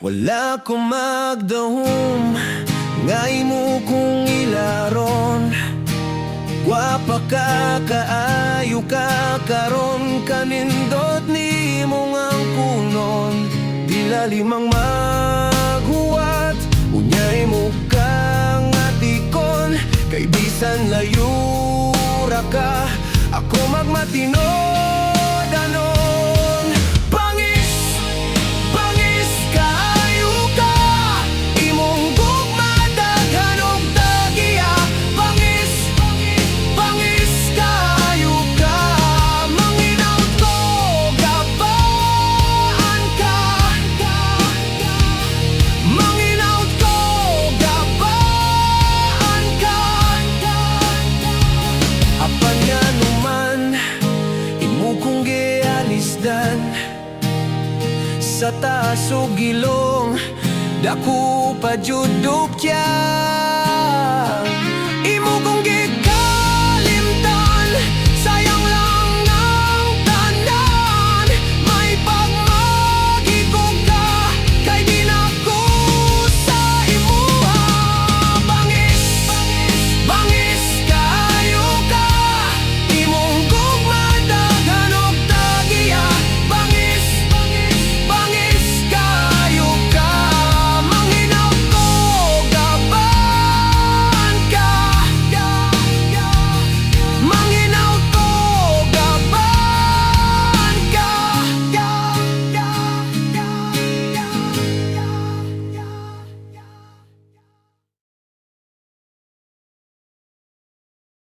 Wala ko magdahom, ngay mo kong ilaron. Gwapa ka, kaayo ka, karon kanindot ni mong ang kunon. Dila limang maghuwat, unyay mo kang atikon. Kay bisan layura ka, ako magmatinod anon. Bangis, bangis kaayo ka, imong gugma daghan og tagiya. Bangis, bangis kaayo ka, manginawt ko gabaan ka. Manginawt ko gabaan ka. Apan nga numan, imo kong gialisdan sa taas o gilong, dako pa jud dukyan.